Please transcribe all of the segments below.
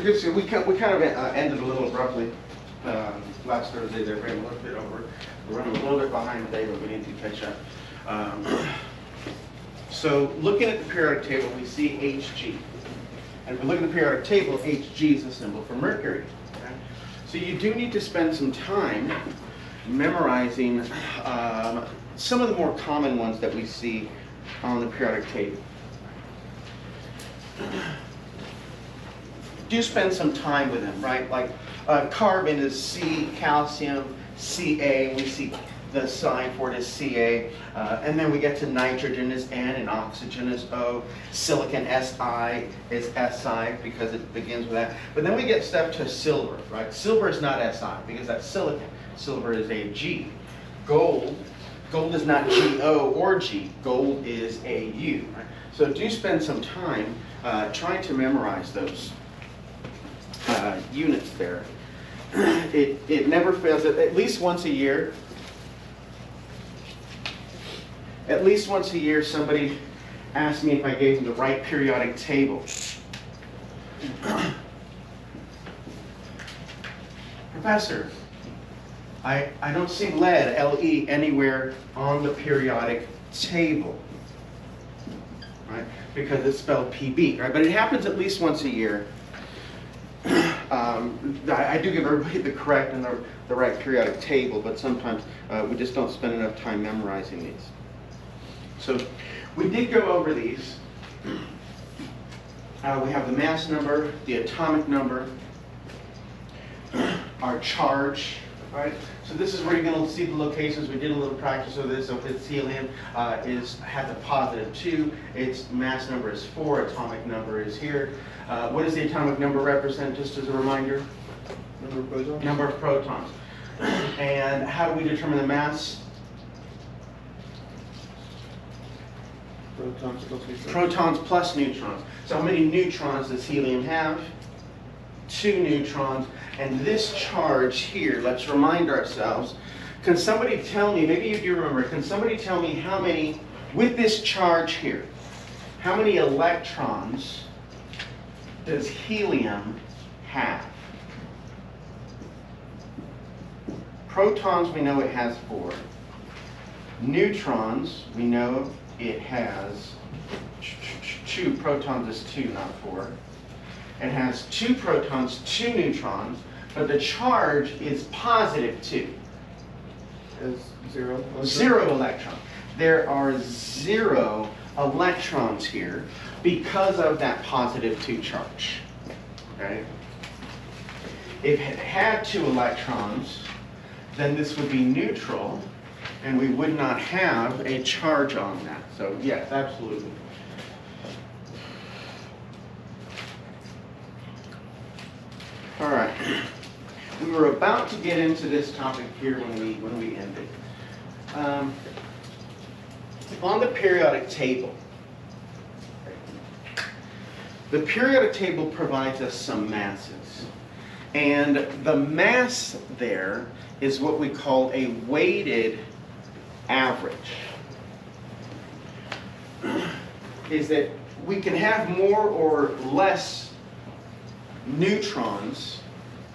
good to see. We kind of ended a little abruptly last Thursday. They ran a little bit over. We're running a little bit behind today, but we need to catch up. So looking at the periodic table, we see Hg. And if we look at the periodic table, Hg is a symbol for mercury. Okay? So you do need to spend some time memorizing some of the more common ones that we see on the periodic table. Do spend some time with them, right? Like carbon is C, calcium, Ca, we see the sign for it is Ca, and then we get to nitrogen is N and oxygen is O, silicon Si is Si because it begins with that. But then we get stuff to silver, right? Silver is not Si because that's silicon. Silver is a G. Gold is not Go or G. Gold is Au, right? So do spend some time trying to memorize those units there. It never fails. At least once a year. At least once a year, somebody asked me if I gave them the right periodic table. Professor, I don't see lead, Le, anywhere on the periodic table, right? Because it's spelled PB, right? But it happens at least once a year. I do give everybody the correct and the right periodic table, but sometimes we just don't spend enough time memorizing these. So we did go over these. We have the mass number, the atomic number, our charge, right? So this is where you're going to see the locations. We did a little practice of this. So if it's helium, has a positive 2, its mass number is 4, atomic number is here. What does the atomic number represent, just as a reminder? Number of protons? Number of protons. And how do we determine the mass? Protons plus neutrons. Protons plus neutrons. So how many neutrons does helium have? 2 neutrons. And this charge here, let's remind ourselves, can somebody tell me, maybe you do remember, can somebody tell me how many, with this charge here, how many electrons does helium have? Protons, we know it has 4. Neutrons, we know it has 2. Protons is 2, not 4. It has 2 protons, 2 neutrons, but the charge is positive 2. Is 0? 0 electrons. There are 0 electrons here because of that positive 2 charge. Okay? If it had 2 electrons, then this would be neutral, and we would not have a charge on that. So yes, absolutely. All right. We were about to get into this topic here when we ended. On the periodic table, the periodic table provides us some masses. And the mass there is what we call a weighted average. Is that we can have more or less neutrons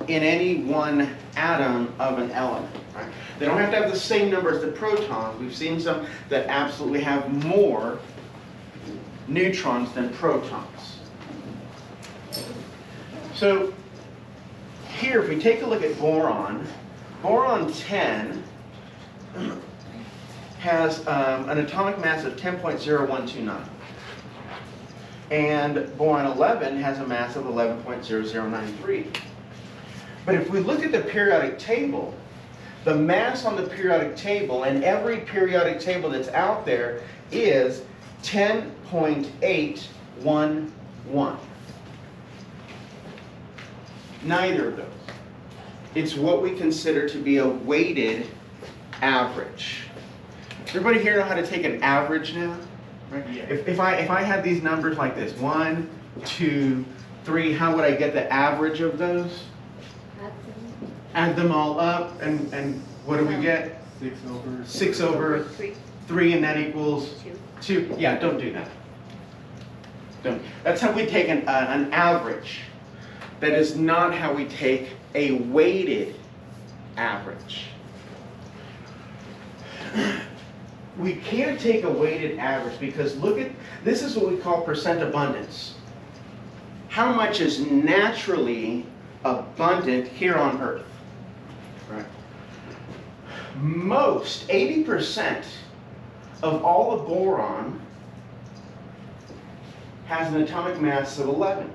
in any one atom of an element. Right? They don't have to have the same number as the protons. We've seen some that absolutely have more neutrons than protons. So here, if we take a look at boron, boron 10 has an atomic mass of 10.0129. And boron 11 has a mass of 11.0093. But if we look at the periodic table, the mass on the periodic table, and every periodic table that's out there, is 10.811. Neither of those. It's what we consider to be a weighted average. Everybody here know how to take an average now? Right? Yeah. If I had these numbers like this, 1, 2, 3, how would I get the average of those? Add them all up, and what do we get? 6 over 3, and that equals 2. Yeah, don't do that. Don't. That's how we take an average. That is not how we take a weighted average. We can't take a weighted average because look at, this is what we call percent abundance. How much is naturally abundant here on Earth? Right. Most, 80% of all the boron has an atomic mass of 11.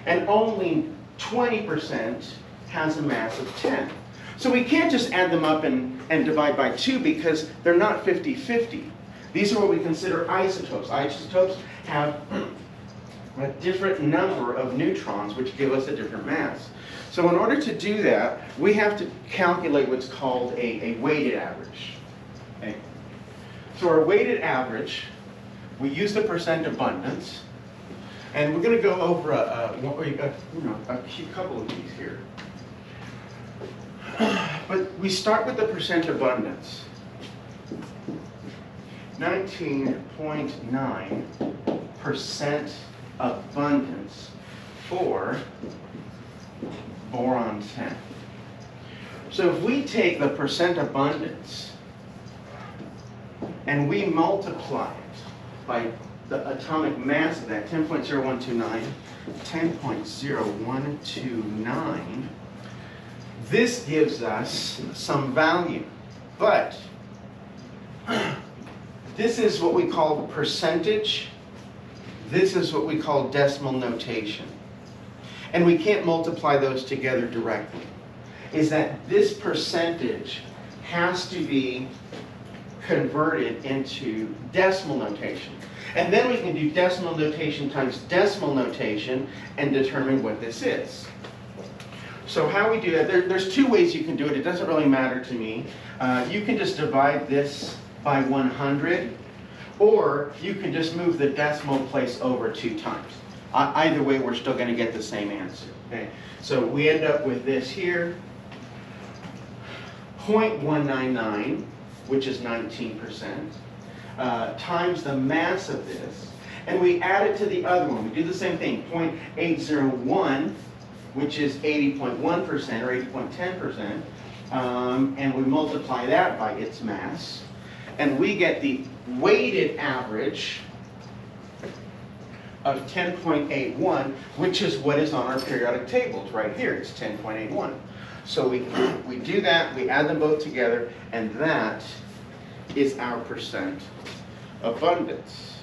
And only 20% has a mass of 10. So we can't just add them up and divide by 2 because they're not 50-50. These are what we consider isotopes. Isotopes have a different number of neutrons which give us a different mass. So in order to do that, we have to calculate what's called a weighted average. Okay. So our weighted average, we use the percent abundance, and we're going to go over a couple of these here. But we start with the percent abundance. 19.9% abundance for boron 10. So if we take the percent abundance and we multiply it by the atomic mass of that, 10.0129, 10.0129, this gives us some value. But this is what we call percentage. This is what we call decimal notation. And we can't multiply those together directly. Is that this percentage has to be converted into decimal notation. And then we can do decimal notation times decimal notation and determine what this is. So how we do that, there's 2 ways you can do it. It doesn't really matter to me. You can just divide this by 100, or you can just move the decimal place over 2 times. Either way, we're still going to get the same answer. Okay? So we end up with this here, 0.199, which is 19%, times the mass of this, and we add it to the other one. We do the same thing, 0.801, which is 80.1% or 80.10%, and we multiply that by its mass, and we get the weighted average of 10.81, which is what is on our periodic table. It's right here, it's 10.81. So we do that, we add them both together, and that is our percent abundance.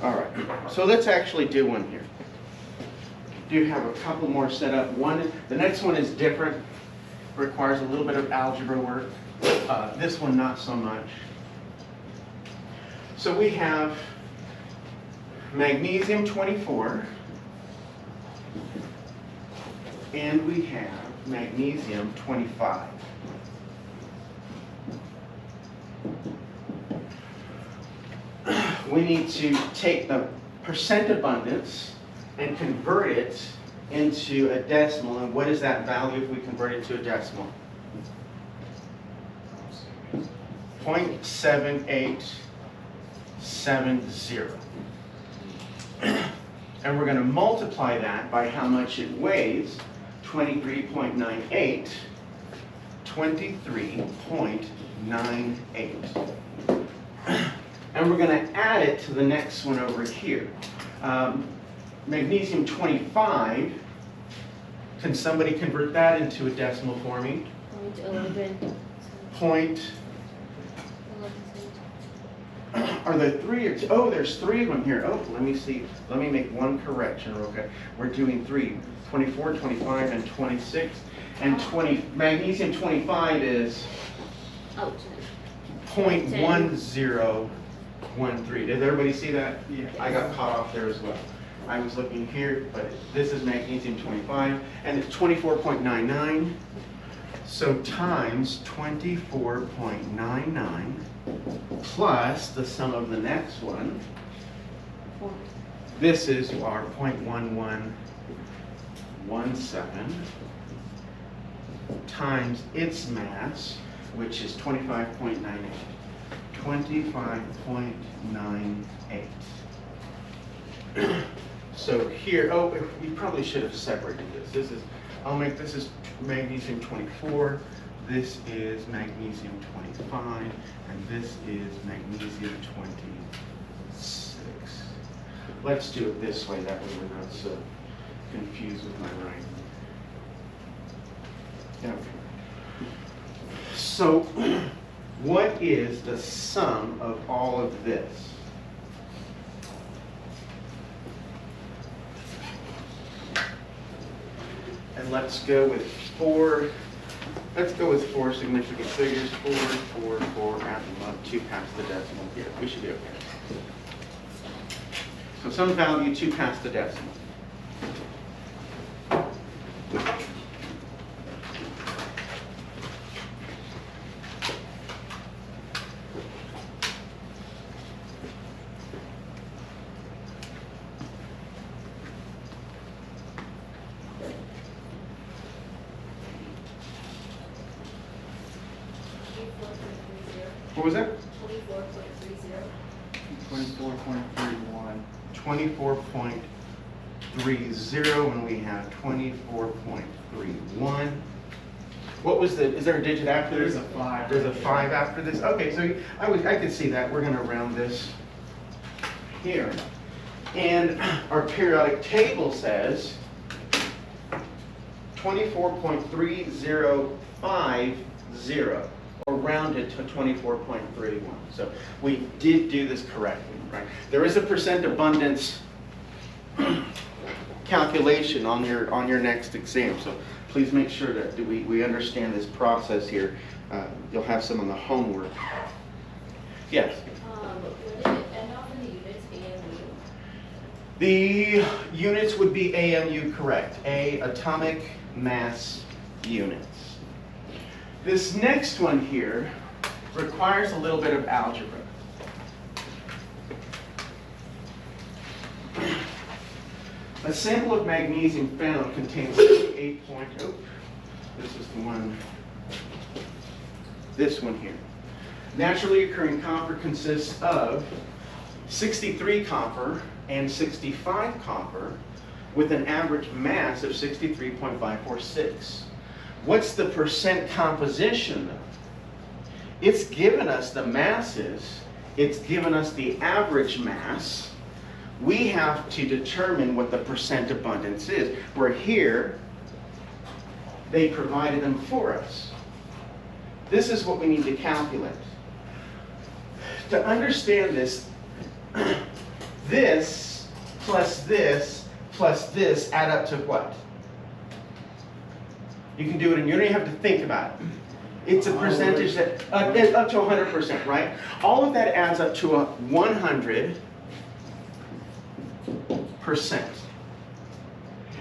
All right, so let's actually do one here. Do have a couple more set up. The next one is different, requires a little bit of algebra work. This one, not so much. So we have magnesium 24, and we have magnesium 25. We need to take the percent abundance and convert it into a decimal. And what is that value if we convert it to a decimal? 0.7870. And we're going to multiply that by how much it weighs, 23.98, 23.98. And we're going to add it to the next one over here. Magnesium 25, can somebody convert that into a decimal for me? 0.11. Are there 3 or 2? Oh, there's 3 of them here. Oh, let me see. Let me make one correction real quick. We're doing 3, 24, 25, and 26. And magnesium 25 is 0.1013. Did everybody see that? Yeah. I got caught off there as well. I was looking here, but this is magnesium 25, and it's 24.99. So times 24.99 plus the sum of the next one. This is our 0.1117 times its mass, which is 25.98. 25.98. So here, oh, we probably should have separated this. This is magnesium 24, this is magnesium 25, and this is magnesium 26. Let's do it this way, that way we're not so confused with my writing. Okay. So, what is the sum of all of this? And let's go with four significant figures. 4, add them up, 2 past the decimal. Yeah, we should be okay. So some value 2 past the decimal. What was that? 24.31. 24.30, and we have 24.31. What was is there a digit after this? There's a 5. There's a 5 after this? Okay, so I could see that. We're going to round this here. And our periodic table says 24.3050, or rounded to 24.31. So we did do this correctly, right? There is a percent abundance calculation on your next exam, so please make sure that we understand this process here. You'll have some on the homework. Yes? Would it end off in the units AMU? The units would be AMU, correct. Atomic mass units. This next one here requires a little bit of algebra. A sample of magnesium found contains 8 point, oh, this is the one, this one here. Naturally occurring copper consists of 63 copper and 65 copper with an average mass of 63.546. What's the percent composition though? It's given us the masses, it's given us the average mass. We have to determine what the percent abundance is. Where here, they provided them for us. This is what we need to calculate. To understand this, this plus this add up to what? You can do it and you don't even have to think about it. It's a percentage that, up to 100%, right? All of that adds up to a 100%.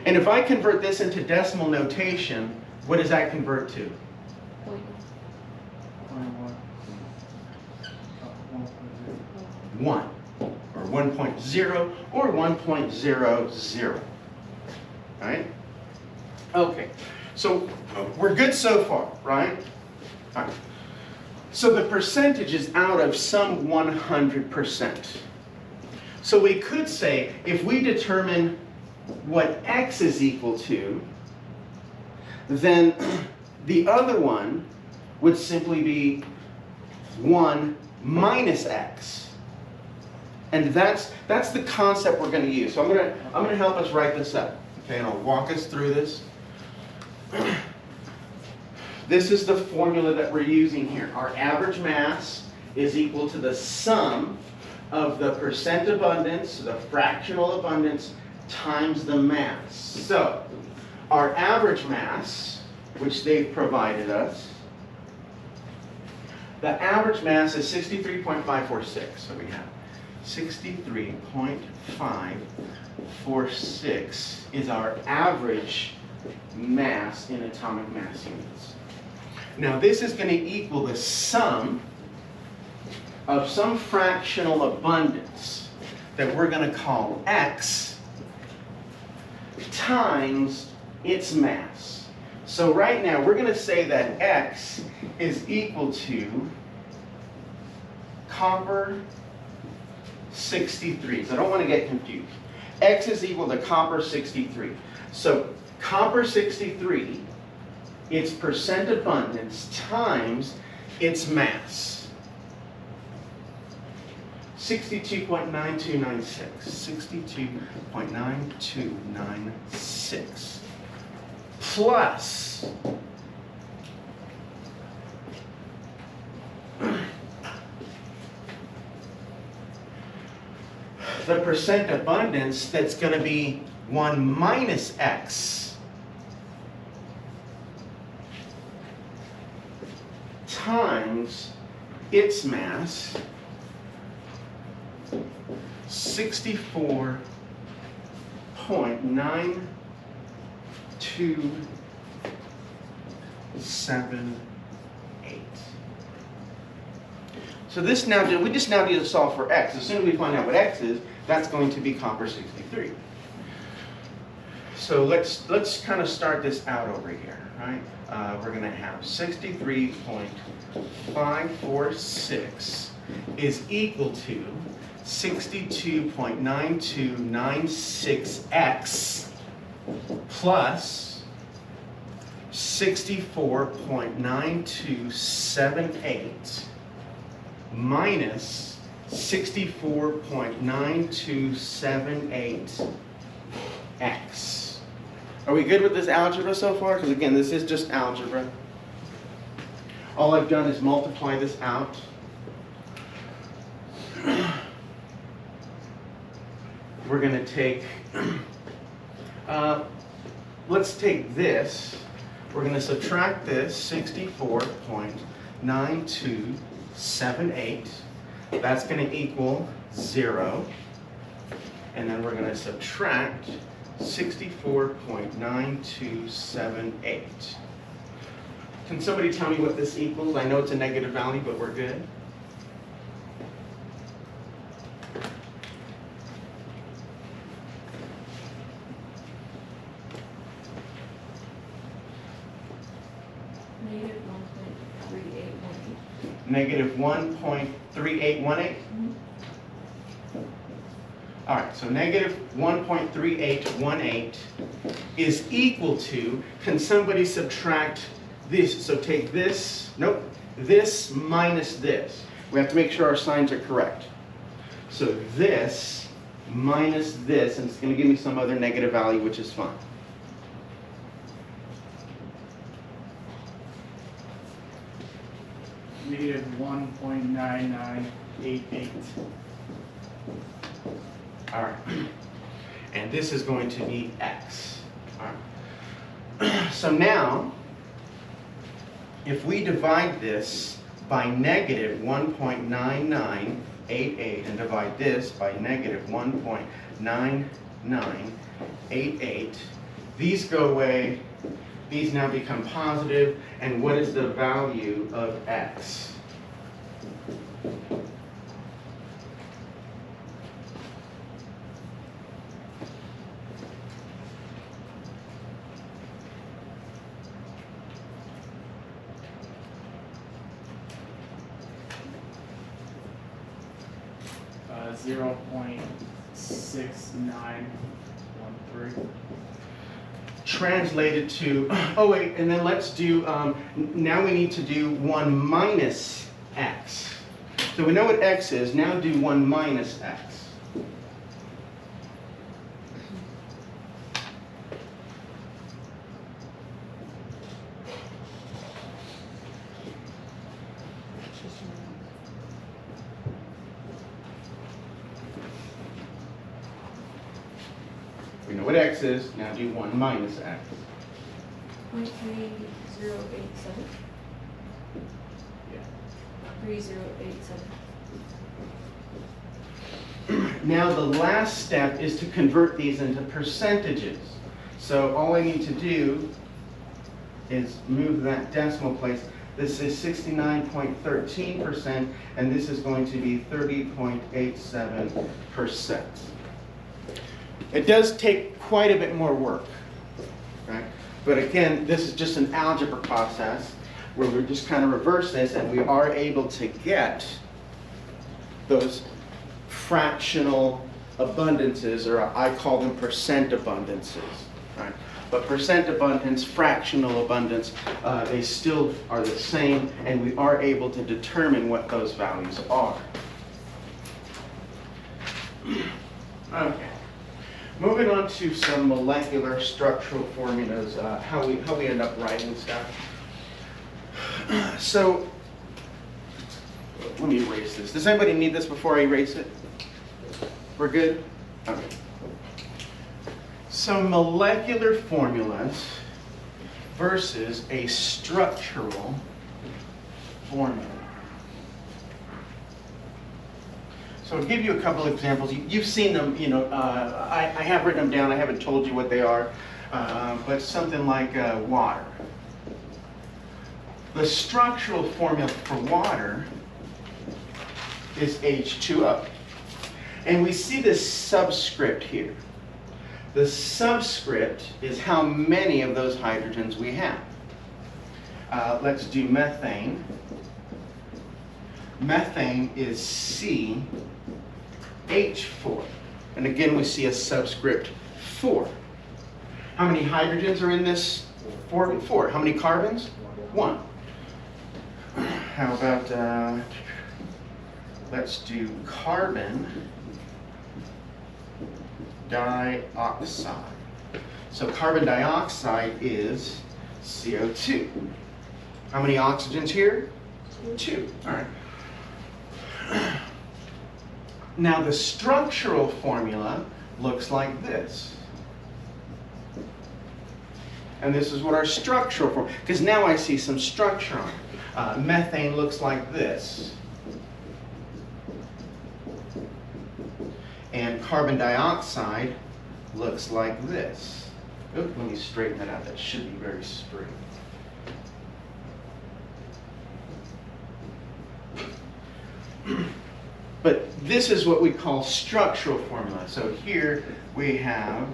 And if I convert this into decimal notation, what does that convert to? 1, or 1.0, or 1.00. Right? Okay, so we're good so far, right? All right. So the percentage is out of some 100%. So we could say, if we determine what x is equal to, then the other one would simply be 1 minus x. And that's the concept we're going to use. So I'm going to help us write this up. Okay, and I'll walk us through this. This is the formula that we're using here. Our average mass is equal to the sum of the percent abundance, the fractional abundance, times the mass. So, our average mass, which they've provided us, the average mass is 63.546. So we have 63.546 is our average mass in atomic mass units. Now this is going to equal the sum of some fractional abundance that we're going to call x times its mass. So right now, we're going to say that X is equal to copper 63. So I don't want to get confused. X is equal to copper 63. So copper 63, its percent abundance times its mass. 62.9296. 62.9296. Plus the percent abundance that's going to be 1 minus X times its mass, 64.9278. So this now, we just now need to solve for X. As soon as we find out what X is, that's going to be copper 63. So let's kind of start this out over here, right? We're going to have 63.546 is equal to 62.9296x plus 64.9278 minus 64.9278x. Are we good with this algebra so far? Because again, this is just algebra. All I've done is multiply this out. We're going to take, let's take this. We're going to subtract this, 64.9278. That's going to equal 0. And then we're going to subtract 64.9278. Can somebody tell me what this equals? I know it's a negative value, but we're good. Negative 1.3818. Negative 1.3818? All right, so negative 1.3818 is equal to, can somebody subtract this? So take this, nope, this minus this. We have to make sure our signs are correct. So this minus this, and it's going to give me some other negative value, which is fine. Negative 1.9988. All right, and this is going to be X. All right. So now, if we divide this by negative 1.9988 and divide this by negative 1.9988, these go away, these now become positive, and what is the value of X? Uh, 0.6913. Translated to, oh wait, and then let's do, now we need to do 1 minus X. So we know what X is, now do 1 minus X. We know what X is, now do 1 minus X. 0.3087. Yeah. 3087. Now the last step is to convert these into percentages. So all I need to do is move that decimal place. This is 69.13%, and this is going to be 30.87%. It does take quite a bit more work, right? But again, this is just an algebra process where we just kind of reverse this and we are able to get those fractional abundances, or I call them percent abundances. Right? But percent abundance, fractional abundance, they still are the same, and we are able to determine what those values are. Okay. Moving on to some molecular structural formulas, how we end up writing stuff. So, let me erase this. Does anybody need this before I erase it? We're good? Okay. So molecular formulas versus a structural formula. So I'll give you a couple of examples. You've seen them, you know, I have written them down. I haven't told you what they are, but something like water. The structural formula for water is H2O. And we see this subscript here. The subscript is how many of those hydrogens we have. Let's do methane. Methane is CH4. And again, we see a subscript 4. How many hydrogens are in this? 4. 4. How many carbons? 1. How about, let's do carbon dioxide. So carbon dioxide is CO2. How many oxygens here? 2. All right. Now the structural formula looks like this. And this is what our structural formula, because now I see some structure on it. Methane looks like this. And carbon dioxide looks like this. Oops, let me straighten that out. That should be very straight. But this is what we call structural formula. So here we have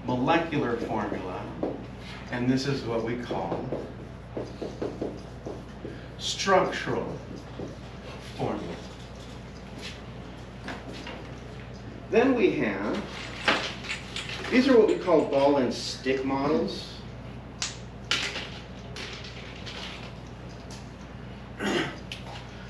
molecular formula, and this is what we call structural formula. Then we have, these are what we call ball and stick models.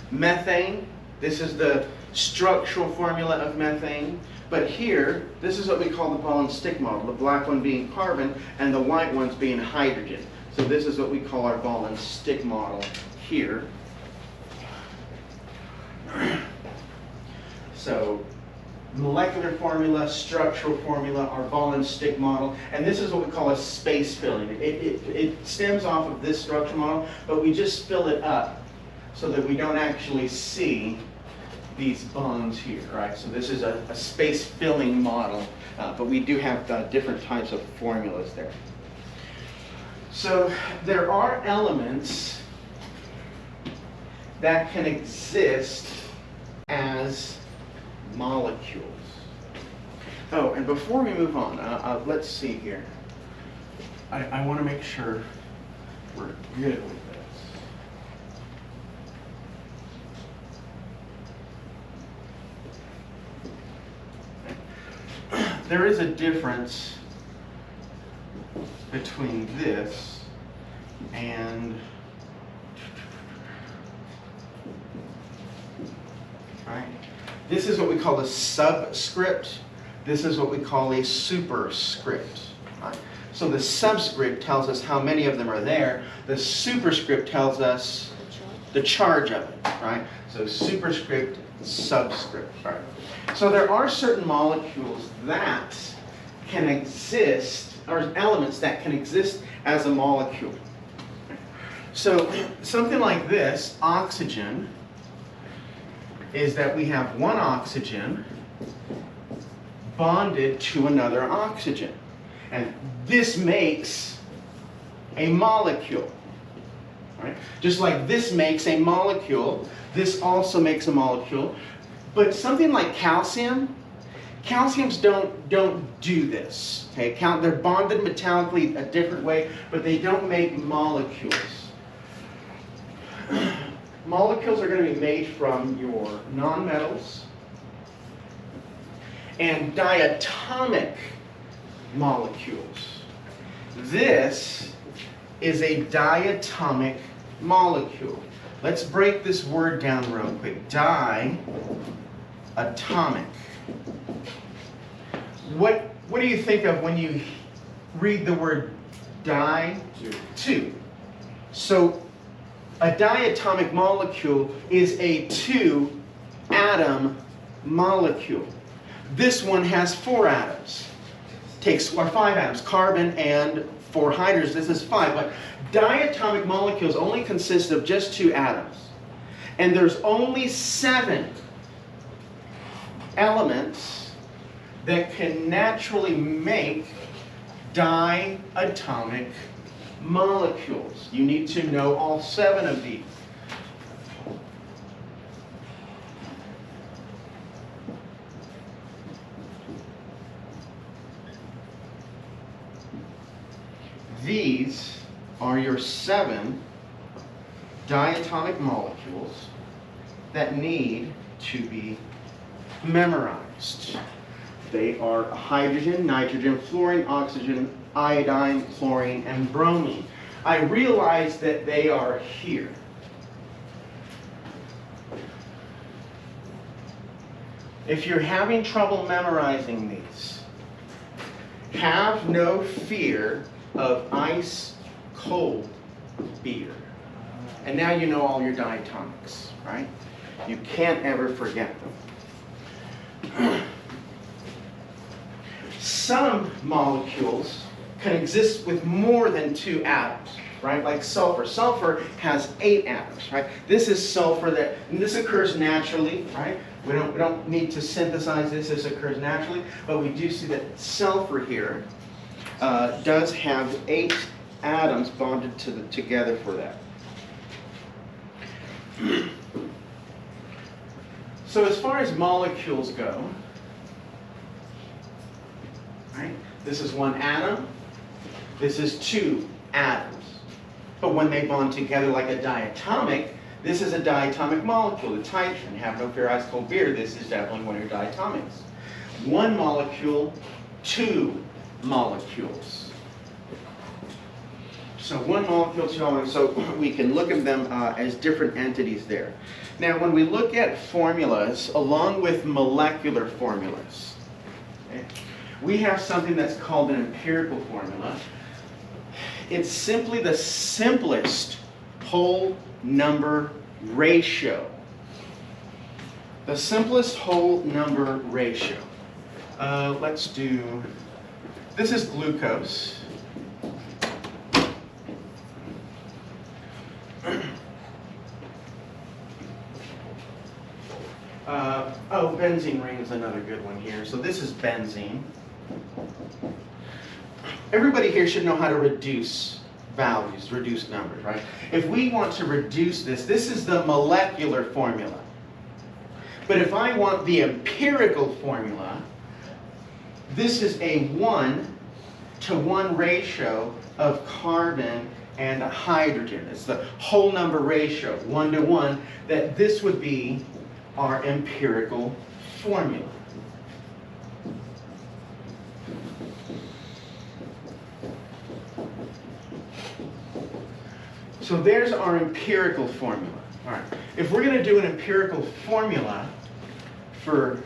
Methane, this is the structural formula of methane. But here, this is what we call the ball and stick model, the black one being carbon and the white ones being hydrogen. So this is what we call our ball and stick model here. So molecular formula, structural formula, our ball and stick model, and this is what we call a space filling. It stems off of this structural model, but we just fill it up so that we don't actually see these bonds here, right? So this is a space filling model, but we do have different types of formulas there. So there are elements that can exist as molecules. Oh, and before we move on, let's see here. I want to make sure we're good with this. There is a difference between this and, right? This is what we call a subscript. This is what we call a superscript. Right? So the subscript tells us how many of them are there. The superscript tells us the charge of it, right? So superscript, subscript, right? So there are certain molecules that can exist, or elements that can exist as a molecule. So something like this, oxygen, is that we have one oxygen bonded to another oxygen. And this makes a molecule. Right? Just like this makes a molecule, this also makes a molecule. But something like calcium Calciums don't do this. Okay, they're bonded metallically a different way, but they don't make molecules. Molecules are going to be made from your nonmetals and diatomic molecules. This is a diatomic molecule. Let's break this word down real quick. Diatomic. What do you think of when you read the word Di2? So a diatomic molecule is a 2-atom molecule. This one has 4 atoms. Takes 5 atoms, carbon and 4 hydrogens. This is 5. But diatomic molecules only consist of just 2 atoms. And there's only 7 elements that can naturally make diatomic molecules. You need to know all 7 of these. These are your 7 diatomic molecules that need to be memorized. They are hydrogen, nitrogen, fluorine, oxygen, iodine, chlorine, and bromine. I realize that they are here. If you're having trouble memorizing these, have no fear of ice cold beer. And now you know all your diatomics, right? You can't ever forget them. Some molecules can exist with more than 2 atoms, right? Like sulfur. Sulfur has 8 atoms, right? This is sulfur and this occurs naturally, right? We don't need to synthesize this. This occurs naturally, but we do see that sulfur here does have 8 atoms bonded together for that. So as far as molecules go, right, this is 1 atom, this is 2 atoms. But when they bond together like a diatomic, this is a diatomic molecule. It's hydrogen. Have no fear, ice cold beer. This is definitely one of your diatomics. 1 molecule, 2 molecules. So 1 molecule, 2 molecules. So we can look at them as different entities there. Now, when we look at formulas, along with molecular formulas, okay, we have something that's called an empirical formula. It's simply the simplest whole number ratio. The simplest whole number ratio. Let's do, this is glucose. Benzene ring is another good one here. So this is benzene. Everybody here should know how to reduce values, reduce numbers, right? If we want to reduce this is the molecular formula. But if I want the empirical formula, this is a 1-to-1 ratio of carbon and hydrogen. It's the whole number ratio, 1-to-1, that this would be our empirical formula. So there's our empirical formula. All right. If we're going to do an empirical formula for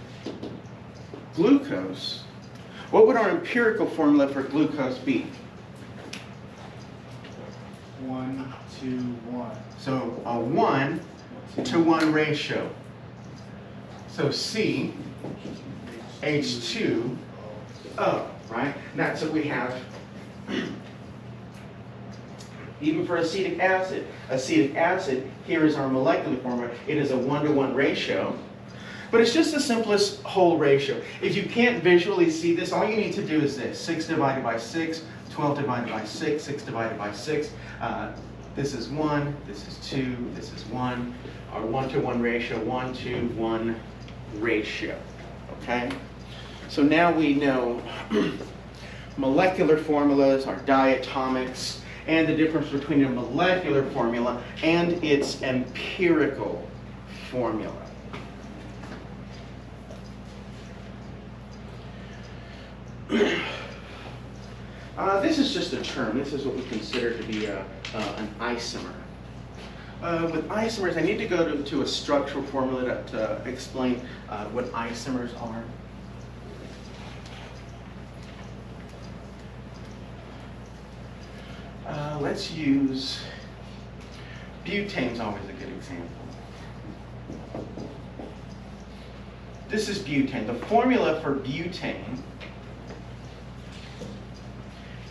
glucose, what would our empirical formula for glucose be? 1-to-1. So a 1-to-1 ratio. So C, H2O, right? That's what we have. Even for acetic acid, here is our molecular formula. It is a 1-to-1 ratio. But it's just the simplest whole ratio. If you can't visually see this, all you need to do is this. 6 divided by 6, 12 divided by 6, 6 divided by 6. This is 1, this is 2, this is 1. Our 1-to-1 ratio, 1-to-1 ratio. Okay? So now we know molecular formulas, our diatomics, and the difference between a molecular formula and its empirical formula. This is just a term. This is what we consider to be an isomer. With isomers, I need to go to a structural formula to explain what isomers are. Let's use butane's always a good example. This is butane. The formula for butane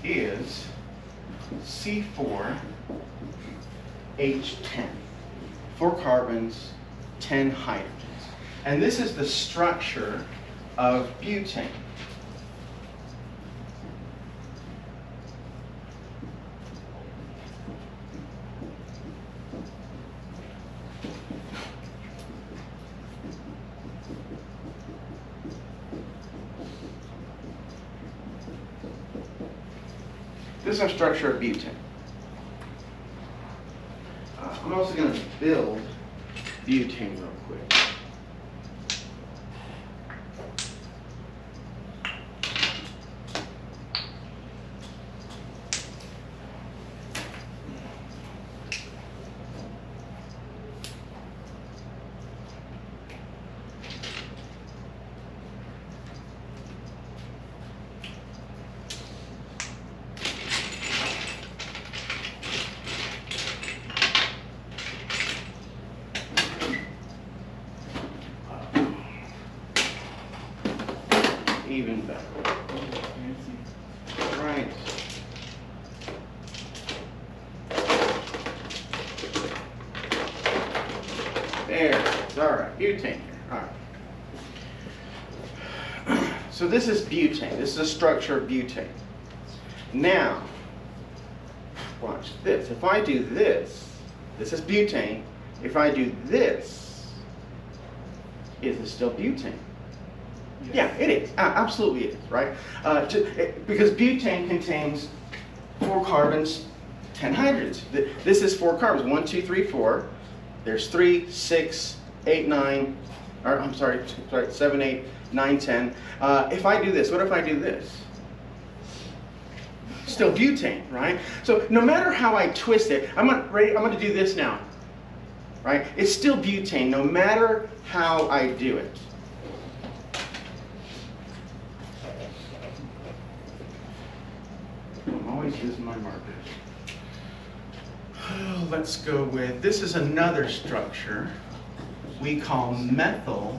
is C4H10. 4 carbons, 10 hydrogens. And this is the structure of butane. This is our structure of butane. I'm also going to build butane real quick. Even better. Right. There. All right. Butane here. All right. So this is butane. This is the structure of butane. Now, watch this. If I do this, this is butane. If I do this, is it still butane? Yeah, it is. Absolutely it is, right? Because butane contains 4 carbons, 10 hydrogens. This is 4 carbons. 1, 2, 3, 4. There's 3, 6, 8, 9. Or I'm sorry, 7, 8, 9, 10. If I do this, what if I do this? Still butane, right? So no matter how I twist it, I'm going to do this now, right? It's still butane, no matter how I do it. I'm always using my markers. Let's go with, this is another structure we call methyl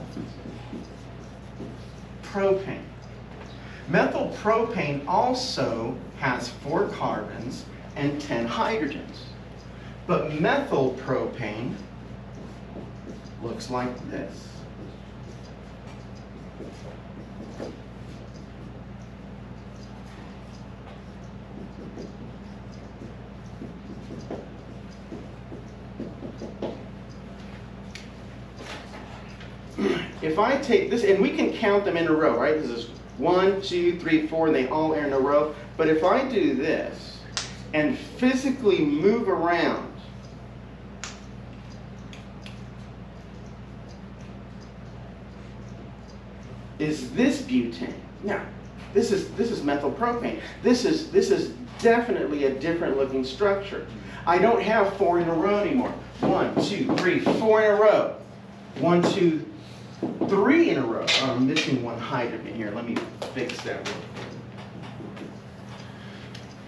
propane. Methyl propane also has 4 carbons and 10 hydrogens. But methyl propane looks like this. If I take this, and we can count them in a row, right? This is 1, 2, 3, 4, and they all are in a row. But if I do this and physically move around, is this butane? No, this is methyl propane. This is definitely a different looking structure. I don't have 4 in a row anymore. 1, 2, 3, 4 in a row. 1, 2, 3 in a row. Oh, I'm missing 1 hydrogen here. Let me fix that real quick.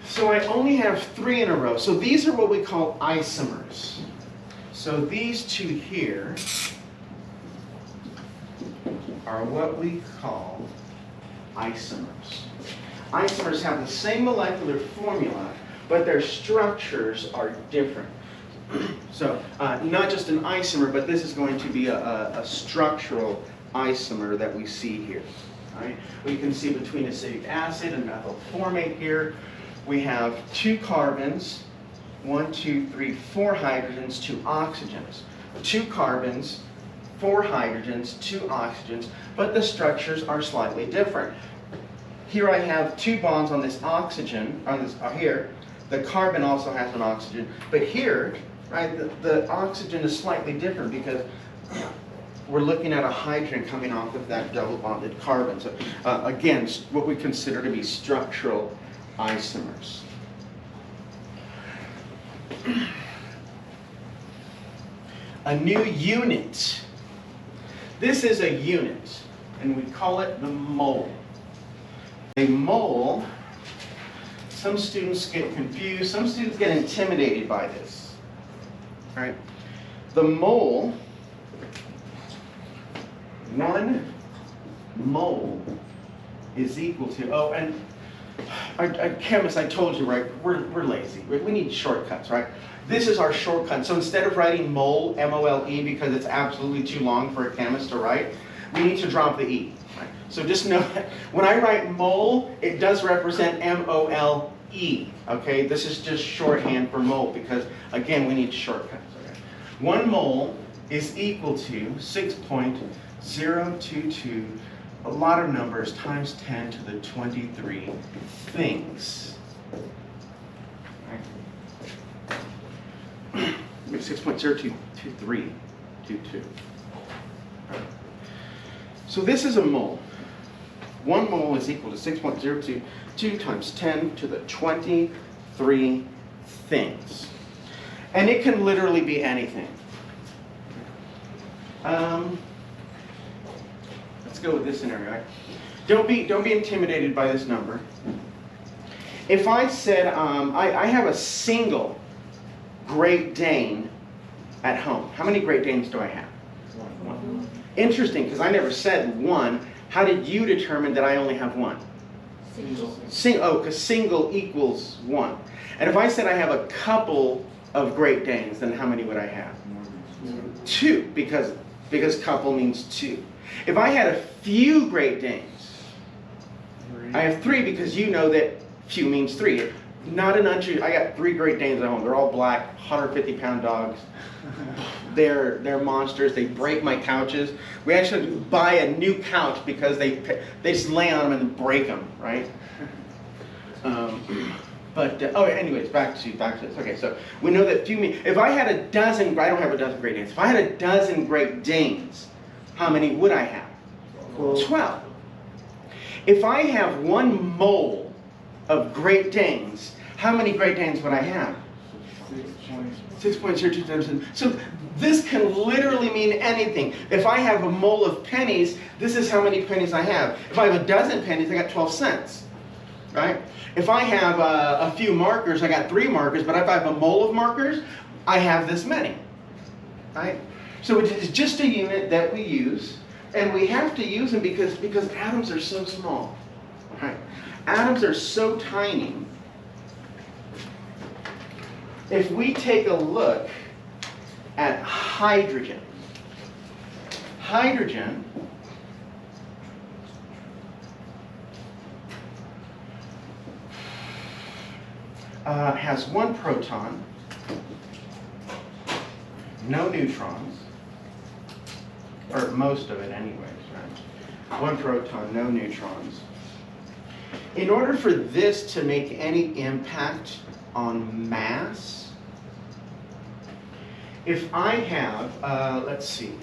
So I only have 3 in a row. So these are what we call isomers. So these 2 here are what we call isomers. Isomers have the same molecular formula, but their structures are different. So not just an isomer, but this is going to be a structural isomer that we see here. Right? We can see between acetic acid and methyl formate here, we have 2 carbons, 1, 2, 3, 4 hydrogens, 2 oxygens. 2 carbons, 4 hydrogens, 2 oxygens, but the structures are slightly different. Here I have 2 bonds on this oxygen, on this here. The carbon also has an oxygen, but here, right, the oxygen is slightly different because we're looking at a hydrogen coming off of that double bonded carbon. So again, what we consider to be structural isomers. A new unit. This is a unit, and we call it the mole. A mole, some students get confused, some students get intimidated by this. Right? The mole, 1 mole is equal to, oh, and our chemists, I told you, right, we're lazy. We need shortcuts, right? This is our shortcut. So instead of writing mole, M-O-L-E, because it's absolutely too long for a chemist to write, we need to drop the E. Right? So just know that when I write mole, it does represent M-O-L-E. Okay, this is just shorthand for mole because, again, we need shortcuts. Okay? 1 mole is equal to 6.022, a lot of numbers, times 10 to the 23 things. 6.022322. So this is a mole. 1 mole is equal to 6.022 times 10 to the 23 things. And it can literally be anything. Let's go with this scenario. Right? Don't be intimidated by this number. If I said I have a single Great Dane at home. How many Great Danes do I have? 1. Interesting, because I never said 1. How did you determine that I only have 1? Oh, because single equals 1. And if I said I have a couple of Great Danes, then how many would I have? 2, because couple means 2. If I had a few Great Danes, I have 3 because you know that few means 3. Not an untrue. I got 3 Great Danes at home. They're all black, 150-pound dogs. They're monsters. They break my couches. We actually buy a new couch because they just lay on them and break them, right? Anyways, back to this. Okay, so we know that few mean. If I had a dozen, I don't have a dozen Great Danes. If I had a dozen Great Danes, how many would I have? 12. If I have 1 mole of Great Danes, how many Great Danes would I have? 6.02 times 10. So this can literally mean anything. If I have a mole of pennies, this is how many pennies I have. If I have a dozen pennies, I got 12 cents. Right? If I have a few markers, I got 3 markers, but if I have a mole of markers, I have this many. Right? So it's just a unit that we use, and we have to use them because atoms are so small. Right? Atoms are so tiny. If we take a look at hydrogen, has 1 proton, no neutrons, or most of it anyways, right? 1 proton, no neutrons. In order for this to make any impact on mass, if I have, let's see,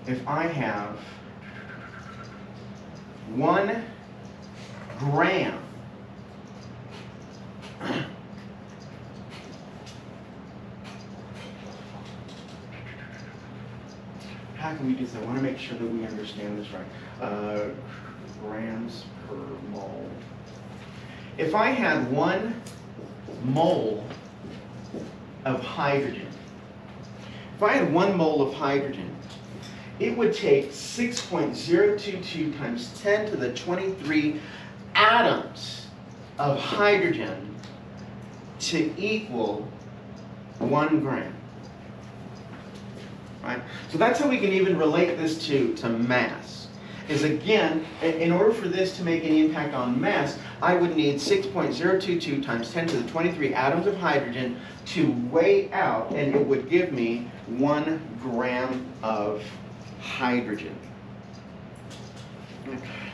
if I have 1 gram how can we do this? I want to make sure that we understand this right. Grams per mole. If I had 1 mole of hydrogen, if I had 1 mole of hydrogen, it would take 6.022 times 10 to the 23 atoms of hydrogen to equal 1 gram. Right? So that's how we can even relate this to mass. is, again, in order for this to make any impact on mass, I would need 6.022 times 10 to the 23 atoms of hydrogen to weigh out, and it would give me 1 gram of hydrogen.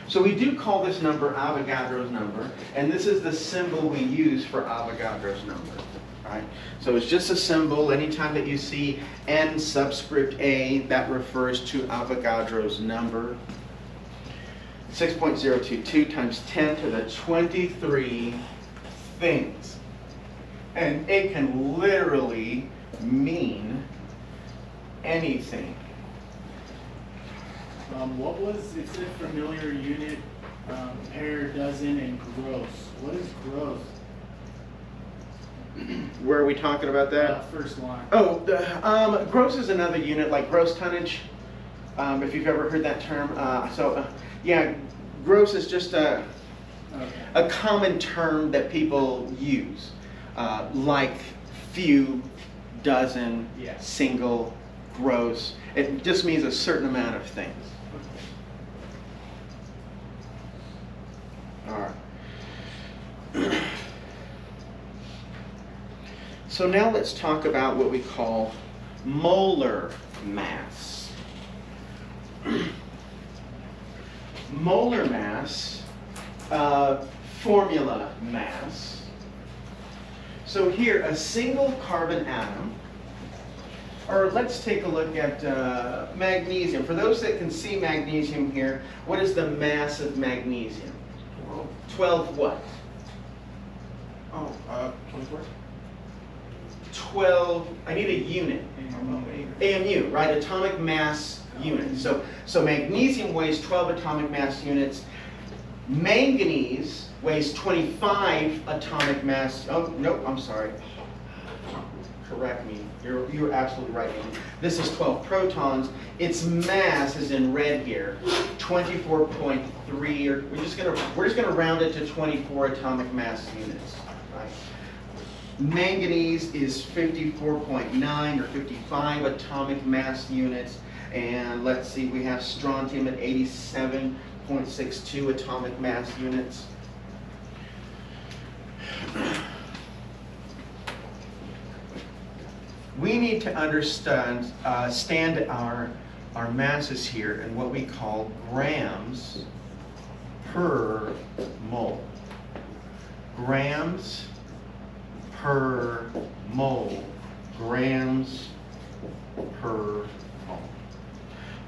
So we do call this number Avogadro's number, and this is the symbol we use for Avogadro's number. Right? So it's just a symbol. Anytime that you see N subscript A, that refers to Avogadro's number. 6.022 times 10 to the 23 things. And it can literally mean anything. What was, it said familiar unit, pair, dozen, and gross. What is gross? Where are we talking about that? First line. Oh, gross is another unit, like gross tonnage, if you've ever heard that term. Yeah, gross is just a common term that people use, like few, dozen, Yeah. single, gross. It just means a certain amount of things. All right. So now let's talk about what we call molar mass. Molar mass, formula mass. So here, a single carbon atom, or let's take a look at magnesium. For those that can see magnesium here, what is the mass of magnesium? 12 what? Oh, 24? 12, I need a unit. AMU, right? Atomic mass unit. So magnesium weighs 12 atomic mass units. Manganese weighs 25 atomic mass. Oh, nope, I'm sorry. Correct me. You're absolutely right. This is 12 protons. Its mass is in red here, 24.3. Or we're just gonna round it to 24 atomic mass units. Right? Manganese is 54.9 or 55 atomic mass units. And let's see, we have strontium at 87.62 atomic mass units. We need to understand our masses here in what we call grams per mole. Grams per mole. Grams per mole.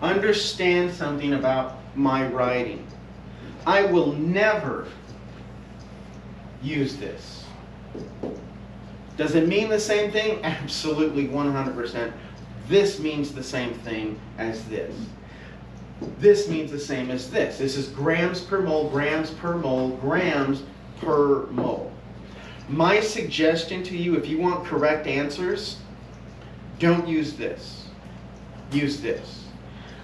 Understand something about my writing. I will never use this. Does it mean the same thing? Absolutely, 100%. This means the same thing as this. This means the same as this. This is grams per mole, grams per mole, grams per mole. My suggestion to you, if you want correct answers, don't use this. Use this.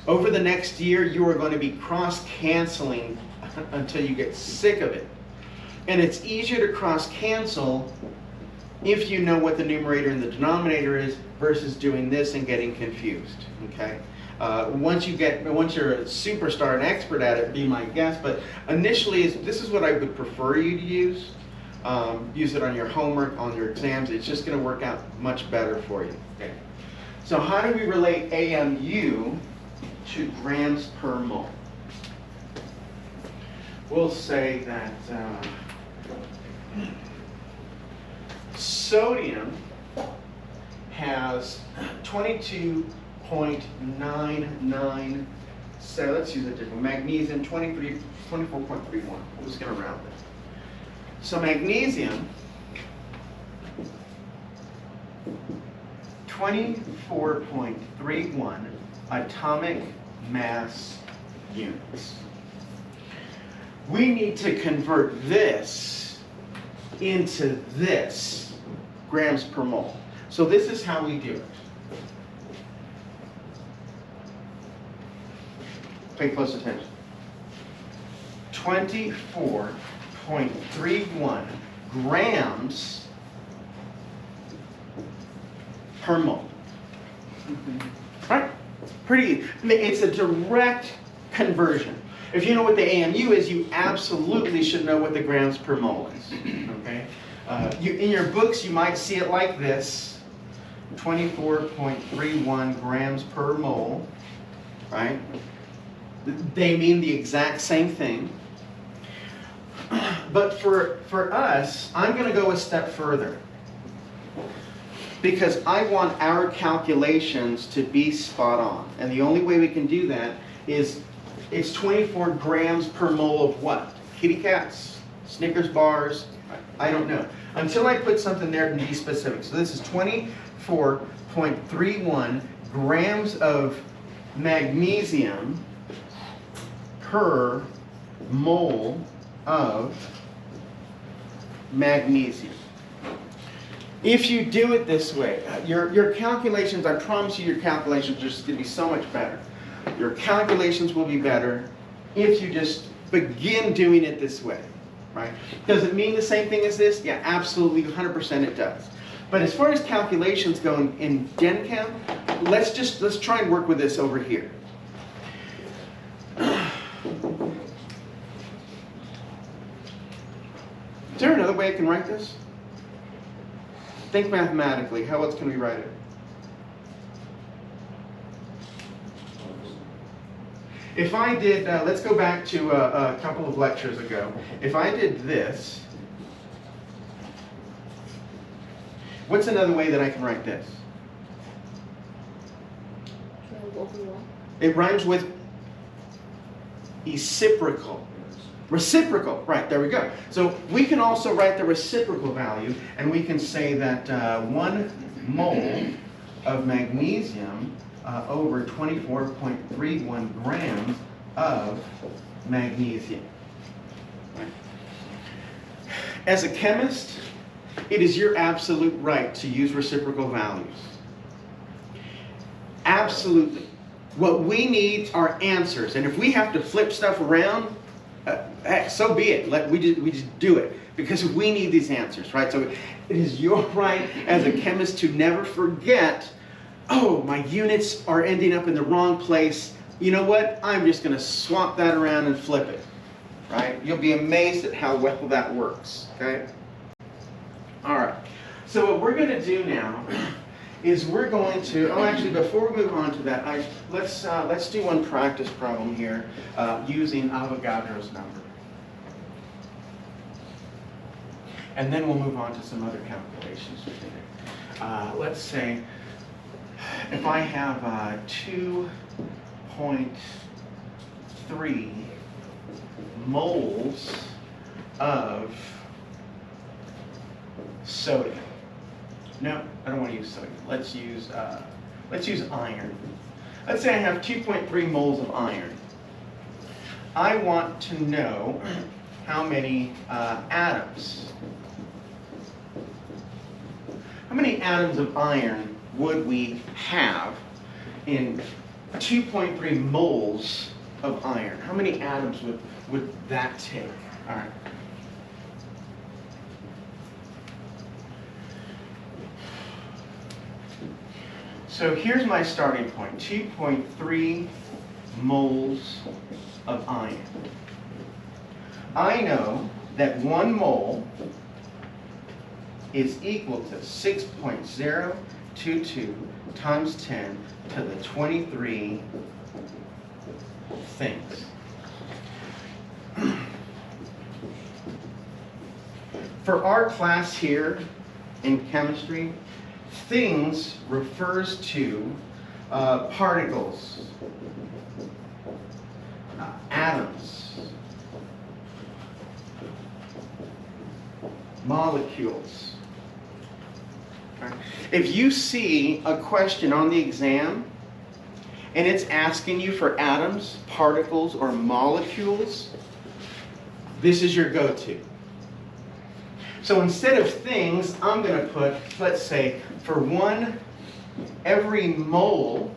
Over the next year, you are going to be cross-canceling until you get sick of it. And it's easier to cross-cancel if you know what the numerator and the denominator is versus doing this and getting confused, okay? Once you're a superstar and expert at it, be my guest, but initially, this is what I would prefer you to use. Use it on your homework, on your exams. It's just gonna work out much better for you, okay? So how do we relate AMU to grams per mole? We'll say that sodium has 22.99, so let's use a different, magnesium 24.31, I'm just going to round it. So magnesium, 24.31 atomic mass units. We need to convert this into this, grams per mole. So this is how we do it. Pay close attention. 24.31 grams per mole. Right? Pretty, it's a direct conversion. If you know what the AMU is, you absolutely should know what the grams per mole is. Okay? In your books, you might see it like this: 24.31 grams per mole. Right? They mean the exact same thing. But for us, I'm going to go a step further. Because I want our calculations to be spot on. And the only way we can do that is it's 24 grams per mole of what? Kitty cats? Snickers bars? I don't know. Until I put something there to be specific. So this is 24.31 grams of magnesium per mole of magnesium. If you do it this way, your calculations, I promise you your calculations are just going to be so much better. Your calculations will be better if you just begin doing it this way, right? Does it mean the same thing as this? Yeah, absolutely, 100% it does. But as far as calculations go in DenChem, let's try and work with this over here. Is there another way I can write this? Think mathematically. How else can we write it? If I did, let's go back to a couple of lectures ago. If I did this, what's another way that I can write this? It rhymes with reciprocal. Reciprocal, right, there we go. So we can also write the reciprocal value, and we can say that 1 mole of magnesium over 24.31 grams of magnesium. As a chemist, it is your absolute right to use reciprocal values. Absolutely. What we need are answers, and if we have to flip stuff around, heck, so be it. We just do it because we need these answers, right? So it is your right as a chemist to never forget, oh, my units are ending up in the wrong place. You know what? I'm just going to swap that around and flip it, right? You'll be amazed at how well that works, okay? All right. So what we're going to do now is we're going to, actually before we move on to that, let's do one practice problem here using Avogadro's number. And then we'll move on to some other calculations we can do. Let's say if I have 2.3 moles of sodium. No, I don't want to use sodium. Let's use iron. Let's say I have 2.3 moles of iron. I want to know how many atoms. How many atoms of iron would we have in 2.3 moles of iron? How many atoms would that take? All right. So here's my starting point, 2.3 moles of iron. I know that 1 mole is equal to 6.022 times 10 to the 23 things. For our class here in chemistry, things refers to particles, atoms, molecules. If you see a question on the exam and it's asking you for atoms, particles, or molecules, this is your go-to. So instead of things, I'm going to put, let's say, for every mole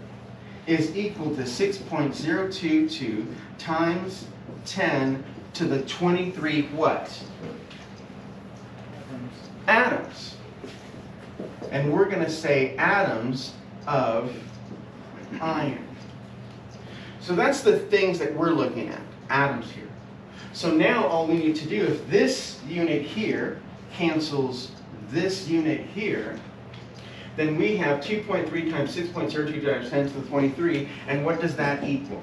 is equal to 6.022 times 10 to the 23 what? Atoms. And we're going to say atoms of iron. So that's the things that we're looking at. atoms here. So now all we need to do, if this unit here cancels this unit here, then we have 2.3 times 6.02 times 10 to the 23, and what does that equal?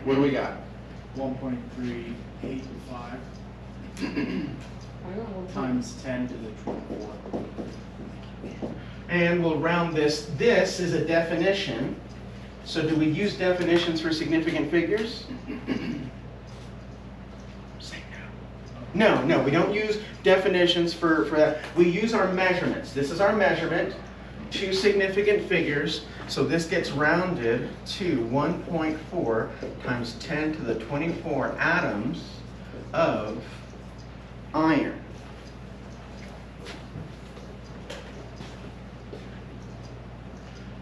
What do we got? 1.385 times 10 to the 24. And we'll round this. This is a definition. So do we use definitions for significant figures? Say no. No, we don't use definitions for that. We use our measurements. This is our measurement. 2 significant figures. So this gets rounded to 1.4 times 10 to the 24 atoms of iron.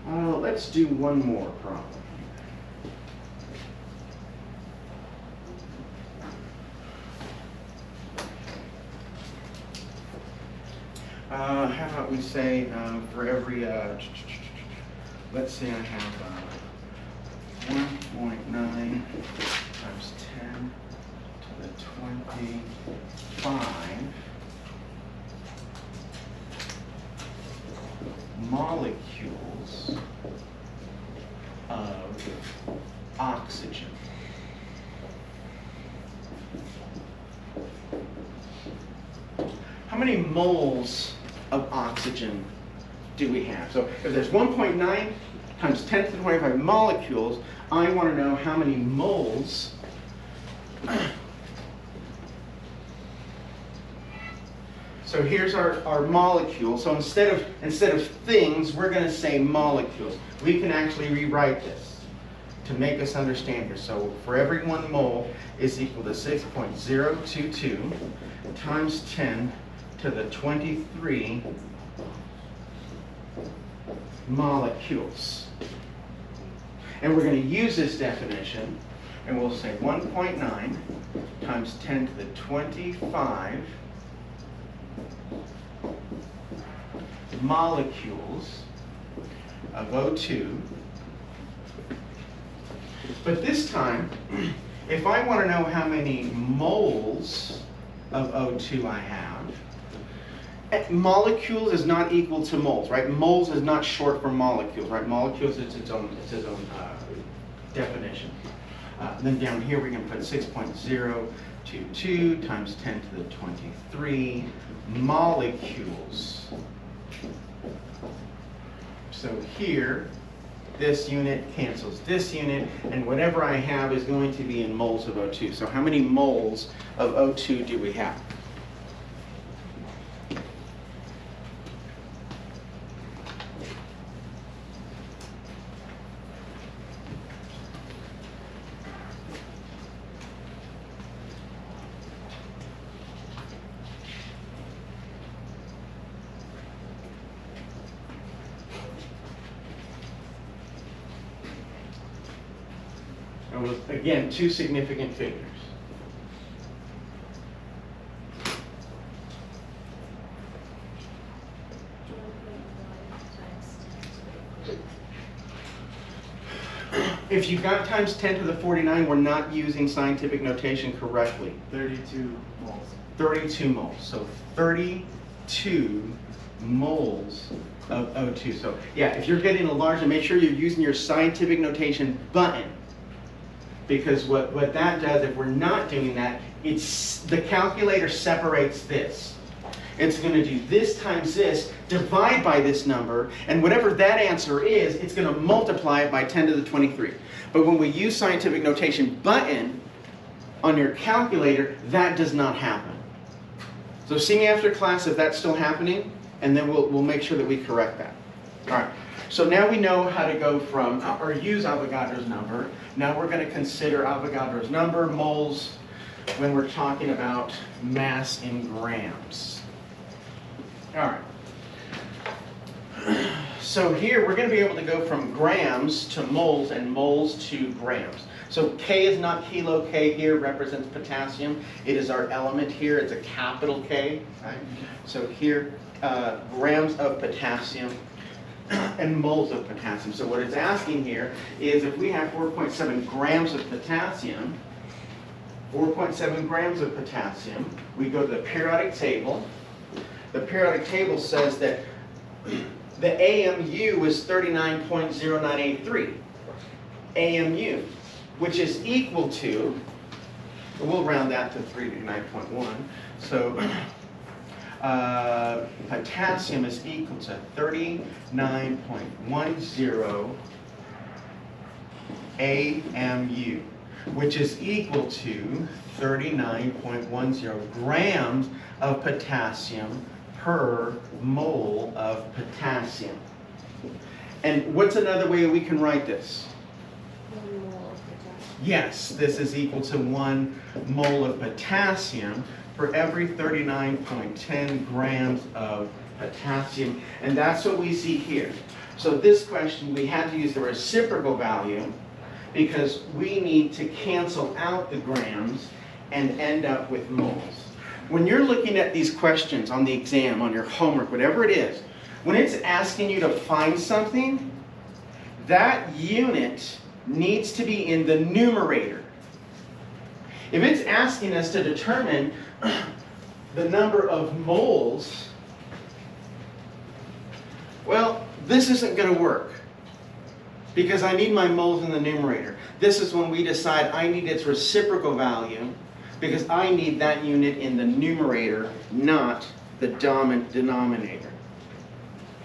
Let's do one more problem. How about we say for every, let's say I have 1.9 times 10 to the 25 molecules of oxygen. How many moles of oxygen do we have? So if there's 1.9 times 10 to the 25 molecules, I want to know how many moles so here's our molecule. So instead of things, we're going to say molecules. We can actually rewrite this to make us understand here. So for every 1 mole is equal to 6.022 times 10 to the 23 molecules. And we're going to use this definition, and we'll say 1.9 times 10 to the 25 molecules of O2. But this time, if I want to know how many moles of O2 I have, molecules is not equal to moles, right? Moles is not short for molecules, right? Molecules is its own definition. Then down here we can put 6.022 times 10 to the 23 molecules. So here, this unit cancels this unit, and whatever I have is going to be in moles of O2. So how many moles of O2 do we have? With, again, 2 significant figures. If you got times 10 to the 49, we're not using scientific notation correctly. 32 moles. 32 moles. So 32 moles of O2. So yeah, if you're getting a large, make sure you're using your scientific notation button. Because what that does, if we're not doing that, it's the calculator separates this. It's going to do this times this, divide by this number, and whatever that answer is, it's going to multiply it by 10 to the 23. But when we use scientific notation button on your calculator, that does not happen. So see me after class if that's still happening, and then we'll make sure that we correct that. All right. So now we know how to go from, or use Avogadro's number. Now we're going to consider Avogadro's number, moles, when we're talking about mass in grams. All right. So here we're going to be able to go from grams to moles and moles to grams. So K is not kilo, K here represents potassium. It is our element here, it's a capital K. Right? So here, grams of potassium and moles of potassium. So what it's asking here is if we have 4.7 grams of potassium, 4.7 grams of potassium, we go to the periodic table. The periodic table says that the AMU is 39.0983. AMU, which is equal to, we'll round that to 39.1. So potassium is equal to 39.10 AMU, which is equal to 39.10 grams of potassium per mole of potassium. And what's another way we can write this? 1 mole of potassium. Yes, this is equal to 1 mole of potassium for every 39.10 grams of potassium. And that's what we see here. So this question, we had to use the reciprocal value because we need to cancel out the grams and end up with moles. When you're looking at these questions on the exam, on your homework, whatever it is, when it's asking you to find something, that unit needs to be in the numerator. If it's asking us to determine the number of moles, well, this isn't going to work because I need my moles in the numerator. This is when we decide I need its reciprocal value because I need that unit in the numerator, not the denominator.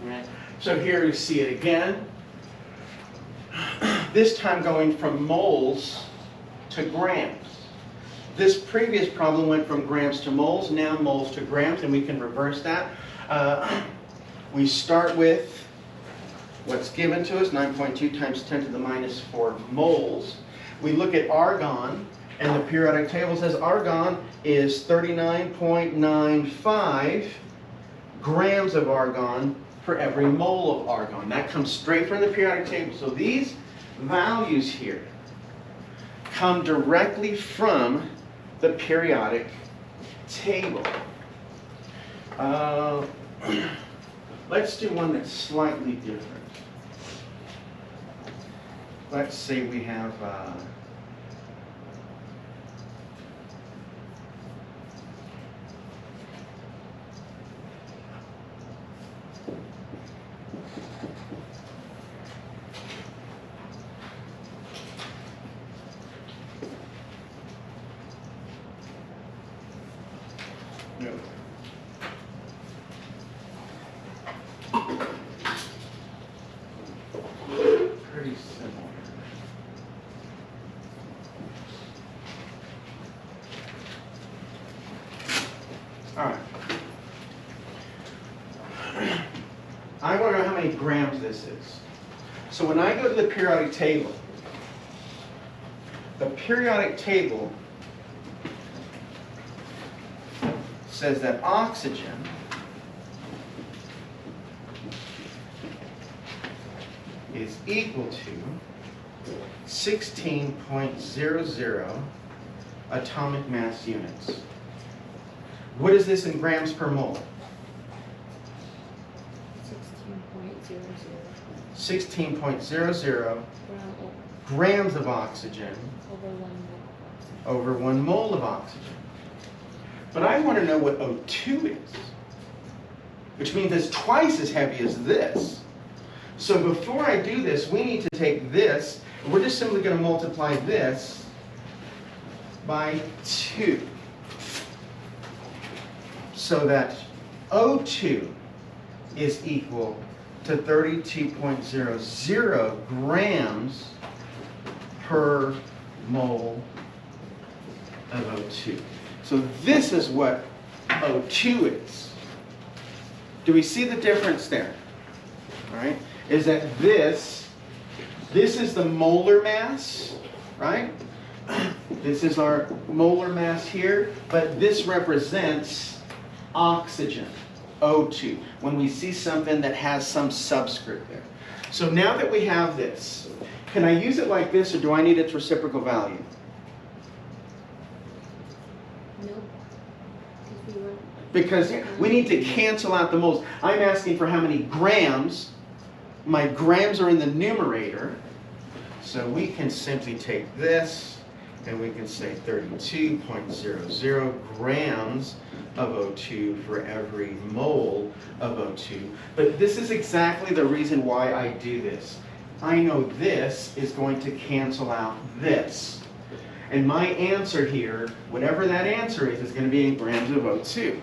Right. So here you see it again. This time going from moles to grams. This previous problem went from grams to moles, now moles to grams, and we can reverse that. We start with what's given to us, 9.2 times 10 to the minus 4 moles. We look at argon, and the periodic table says argon is 39.95 grams of argon for every mole of argon. That comes straight from the periodic table. So these values here come directly from the periodic table. Let's do one that's slightly different. Let's say we have no. Pretty similar. All right. I want to know how many grams this is. So when I go to the periodic table says that oxygen is equal to 16.00 atomic mass units. What is this in grams per mole? 16.00 16.00 grams of oxygen over 1 mole over 1 mole of oxygen. of oxygen. But I want to know what O2 is, which means it's twice as heavy as this. So before I do this, we need to take this, and we're just simply going to multiply this by 2. So that O2 is equal to 32.00 grams per mole of O2. So this is what O2 is. Do we see the difference there? All right, is that this is the molar mass, right? this is our molar mass here, but this represents oxygen, O2, when we see something that has some subscript there. So now that we have this, can I use it like this, or do I need its reciprocal value? No. Because we were. Because we need to cancel out the moles. I'm asking for how many grams. My grams are in the numerator. So we can simply take this and we can say 32.00 grams of O2 for every mole of O2. But this is exactly the reason why I do this. I know this is going to cancel out this. And my answer here, whatever that answer is going to be in grams of O2.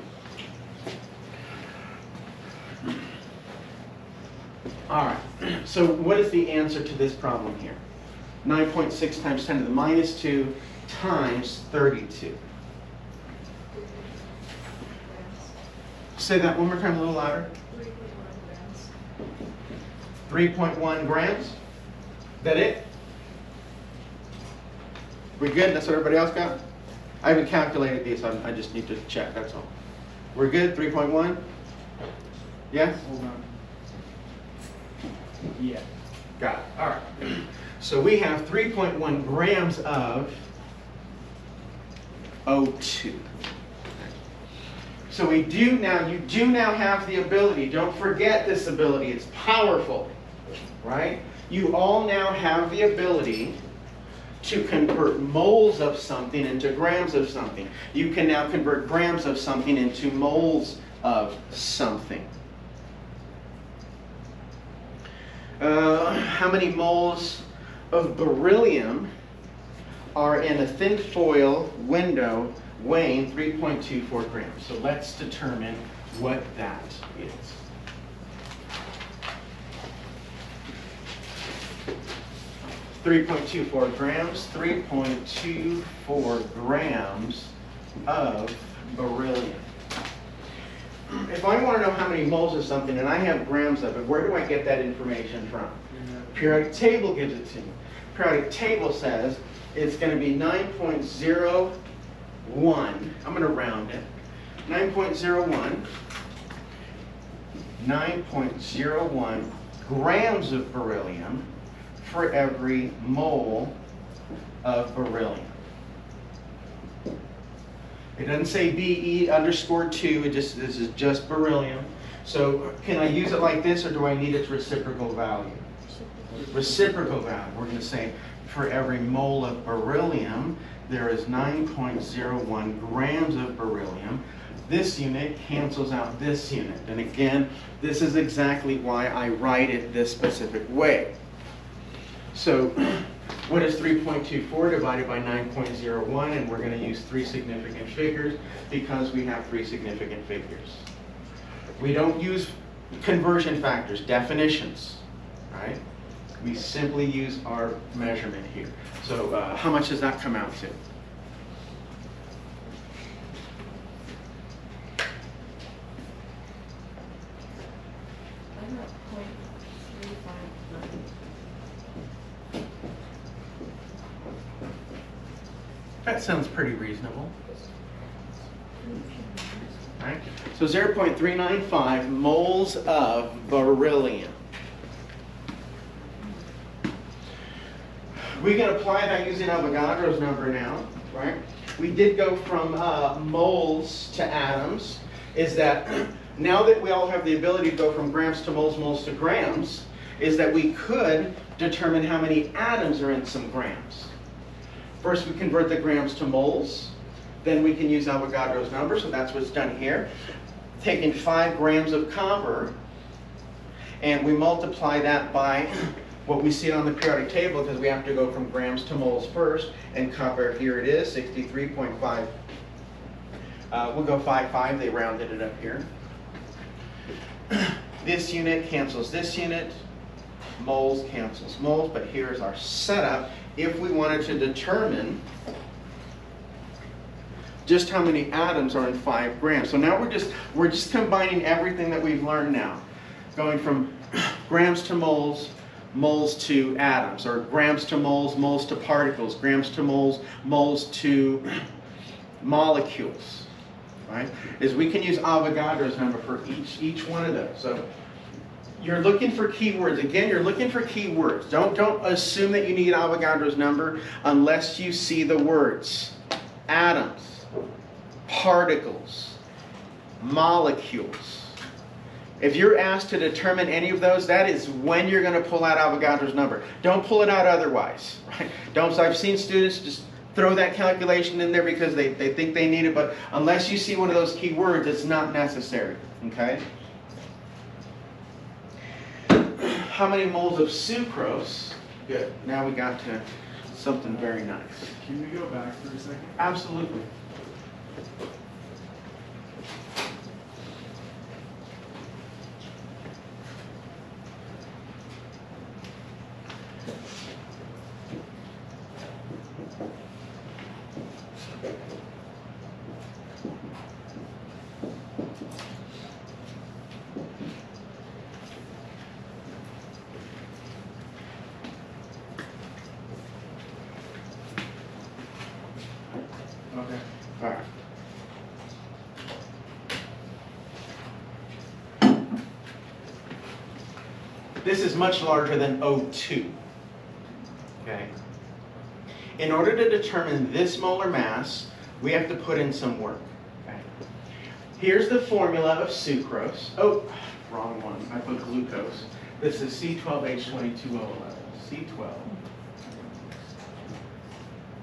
All right, so what is the answer to this problem here? 9.6 times 10 to the minus 2 times 32. Say that one more time a little louder. 3.1 grams. Is that it? We good? That's what everybody else got? I haven't calculated these, so I just need to check, that's all. We're good? 3.1? Yes? Hold on. Yeah. Got it. All right. So we have 3.1 grams of O2. So you do now have the ability, don't forget this ability, it's powerful, right? You all now have the ability to convert moles of something into grams of something. You can now convert grams of something into moles of something. How many moles of beryllium are in a thin foil window weighing 3.24 grams? So let's determine what that is. .24 grams, 3.24 grams of beryllium. If I want to know how many moles of something and I have grams of it, where do I get that information from? Periodic table gives it to me. Periodic table says it's going to be 9.01. I'm going to round it. 9.01 grams of beryllium for every mole of beryllium. It doesn't say Be_2, this is just beryllium. So can I use it like this, or do I need its reciprocal value? Reciprocal value. We're going to say for every mole of beryllium, there is 9.01 grams of beryllium. This unit cancels out this unit. And again, this is exactly why I write it this specific way. So what is 3.24 divided by 9.01? And we're going to use three significant figures because we have three significant figures. We don't use conversion factors, definitions, right? We simply use our measurement here. So how much does that come out to? That sounds pretty reasonable. Right? So 0.395 moles of beryllium. We can apply that using Avogadro's number now, right? We did go from moles to atoms. Is that now that we all have the ability to go from grams to moles, moles to grams, is that we could determine how many atoms are in some grams. First, we convert the grams to moles. Then we can use Avogadro's number, so that's what's done here. Taking 5 grams of copper, and we multiply that by what we see on the periodic table, because we have to go from grams to moles first, and copper, here it is, 63.5. We'll go 5.5, they rounded it up here. This unit cancels this unit, moles cancels moles, but here's our setup if we wanted to determine just how many atoms are in 5 grams. So now we're just combining everything that we've learned now, going from grams to moles, moles to atoms, or grams to moles to particles, grams to moles to molecules, right? Is we can use Avogadro's number for each one of those. So you're looking for keywords. Again, you're looking for keywords. Don't assume that you need Avogadro's number unless you see the words atoms, particles, molecules. If you're asked to determine any of those, that is when you're going to pull out Avogadro's number. Don't pull it out otherwise, right? So I've seen students just throw that calculation in there because they think they need it, but unless you see one of those key words, it's not necessary, okay? How many moles of sucrose? Good. Now we got to something very nice. Can we go back for a second? Absolutely. Okay. All right. This is much larger than O2. Okay. In order to determine this molar mass, we have to put in some work. Okay. Here's the formula of sucrose. Oh, wrong one. I put glucose. This is C12H22O11.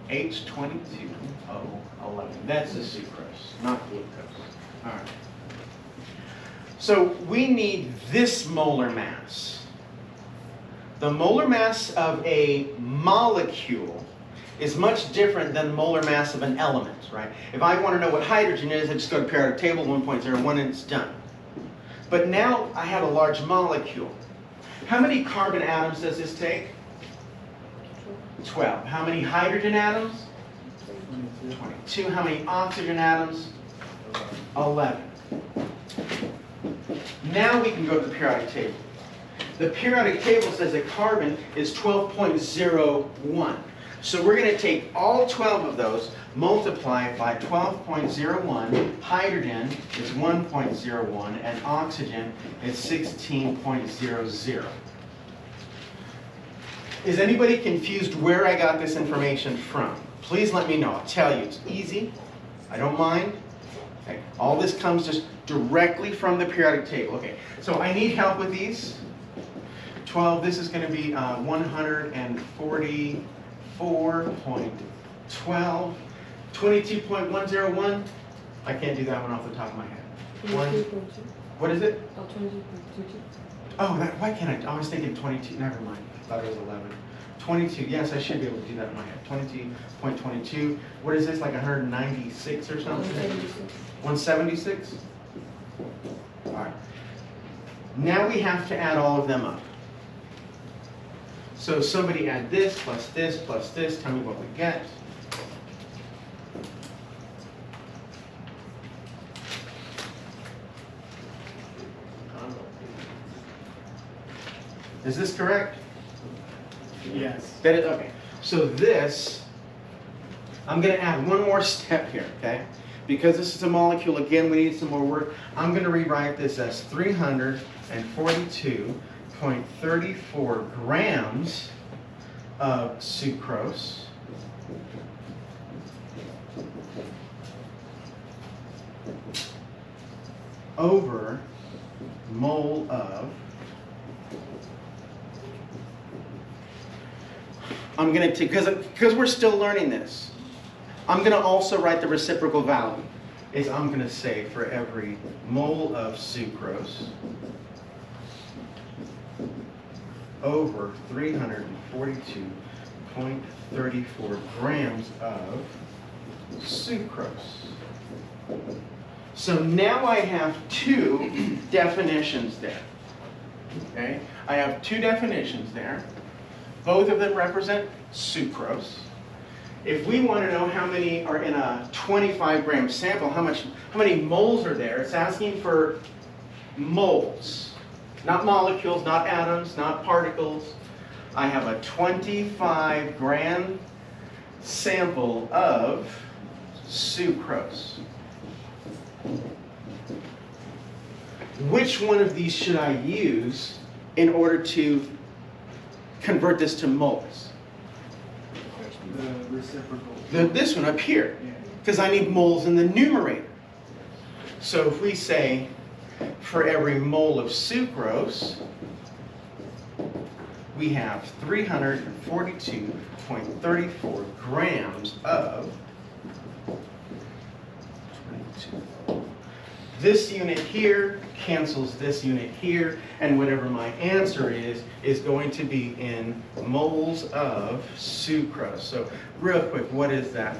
C12H22O11. That's the sucrose, not glucose. All right. So we need this molar mass. The molar mass of a molecule is much different than the molar mass of an element, right? If I want to know what hydrogen is, I just go to periodic table 1.01 and it's done. But now I have a large molecule. How many carbon atoms does this take? 12. How many hydrogen atoms? 22. How many oxygen atoms? 11. Now we can go to the periodic table. The periodic table says that carbon is 12.01. So we're going to take all 12 of those, multiply it by 12.01. Hydrogen is 1.01, and oxygen is 16.00. Is anybody confused where I got this information from? Please let me know. I'll tell you. It's easy. I don't mind. Okay. All this comes just directly from the periodic table. Okay. So I need help with these. 12. This is going to be 144.12. 22.101. I can't do that one off the top of my head. What is it? Oh, 22.22. Oh, why can't I? I was thinking 22. Never mind. I thought it was 11. 22. Yes, I should be able to do that in my head. 22.22. What is this? Like 196 or something? 176. All right. Now we have to add all of them up. So somebody add this plus this plus this. Tell me what we get. Is this correct? Yes. That is, okay. So this, I'm going to add one more step here, okay? Because this is a molecule, again, we need some more work. I'm going to rewrite this as 342.34 grams of sucrose over mole of, I'm going to, because we're still learning this, I'm going to also write the reciprocal value. Is I'm going to say for every mole of sucrose over 342.34 grams of sucrose. So now I have two definitions there. Okay? I have two definitions there. Both of them represent sucrose. If we want to know how many are in a 25-gram sample, how many moles are there, it's asking for moles. Not molecules, not atoms, not particles. I have a 25-gram sample of sucrose. Which one of these should I use in order to convert this to moles? The reciprocal. This one up here, Yeah. because I need moles in the numerator. So if we say for every mole of sucrose, we have 342.34 grams of 22. This unit here cancels this unit here, and whatever my answer is going to be in moles of sucrose. So real quick, what is that?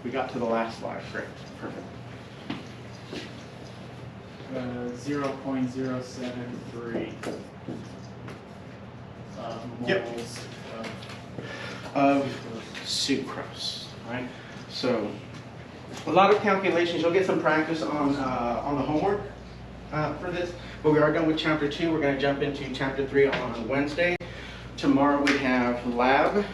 We got to the last slide. Great. Perfect. 0.073 Yep. moles Of sucrose, right? So a lot of calculations. You'll get some practice on the homework for this, but we are done with chapter 2. We're going to jump into chapter 3 on Wednesday. Tomorrow we have lab.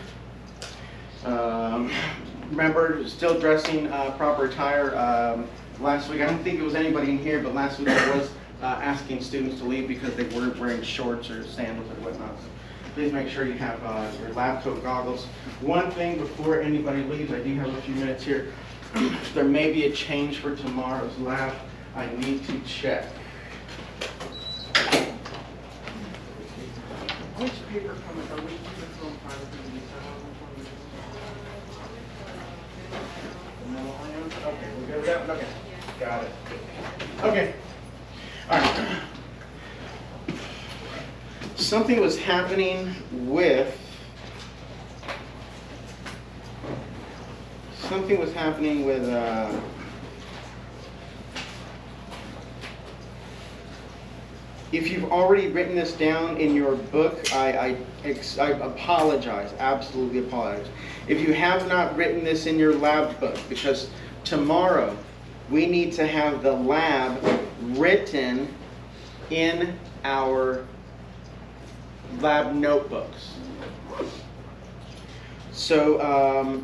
Remember, still dressing proper attire. Last week, I don't think it was anybody in here, but last week I was asking students to leave because they weren't wearing shorts or sandals or whatnot. So please make sure you have your lab coat goggles. One thing before anybody leaves, I do have a few minutes here. There may be a change for tomorrow's lab. I need to check. Which paper coming? Are we using film Okay, we're good with that? Okay, got it. Okay, all right. Something was happening with if you've already written this down in your book, I apologize, absolutely apologize. If you have not written this in your lab book, because tomorrow we need to have the lab written in our lab notebooks. So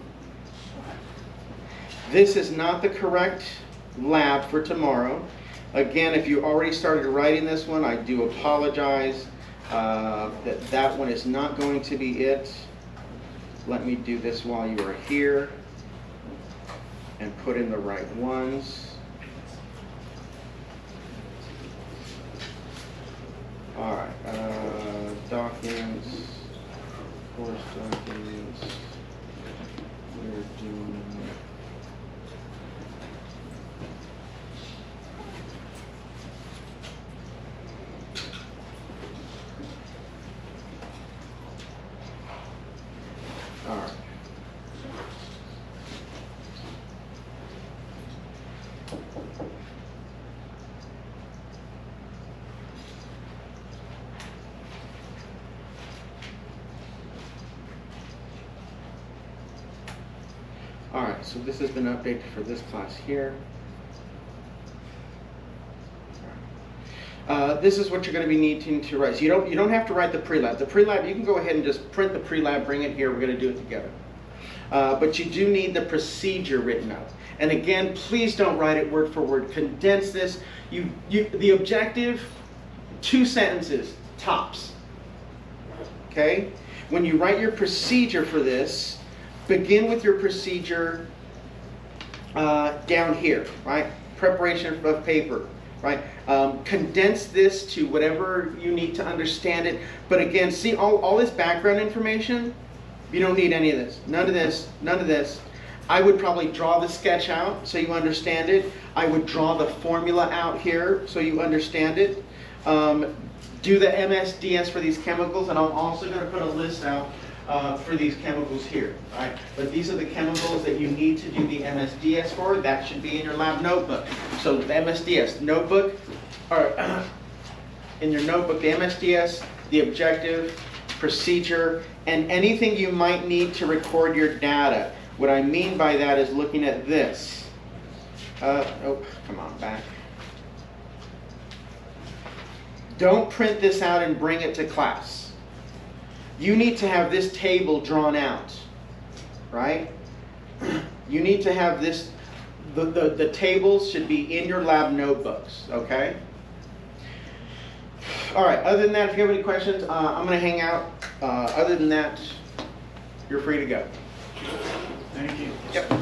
this is not the correct lab for tomorrow. Again, if you already started writing this one, I do apologize. That one is not going to be it. Let me do this while you are here and put in the right ones. All right, documents, course documents, we're doing. All right. All right, so this has been updated for this class here. This is what you're going to be needing to write. So you don't have to write the pre-lab. The pre-lab, you can go ahead and just print the pre-lab, bring it here. We're going to do it together. But you do need the procedure written out. And again, please don't write it word for word. Condense this. The objective, 2 sentences, tops. Okay? When you write your procedure for this, begin with your procedure down here, right? Preparation of paper, right? Condense this to whatever you need to understand it. But again, see all this background information? You don't need any of this. None of this, none of this. I would probably draw the sketch out so you understand it. I would draw the formula out here so you understand it. Do the MSDS for these chemicals, and I'm also going to put a list out for these chemicals here. Right? But these are the chemicals that you need to do the MSDS for. That should be in your lab notebook. So the MSDS notebook, or in your notebook, the MSDS, the objective, procedure, and anything you might need to record your data. What I mean by that is looking at this. Oh, come on, back. Don't print this out and bring it to class. You need to have this table drawn out, right? You need to have this, the tables should be in your lab notebooks, okay? All right, other than that, if you have any questions, I'm going to hang out. Other than that, you're free to go. Thank you. Yep.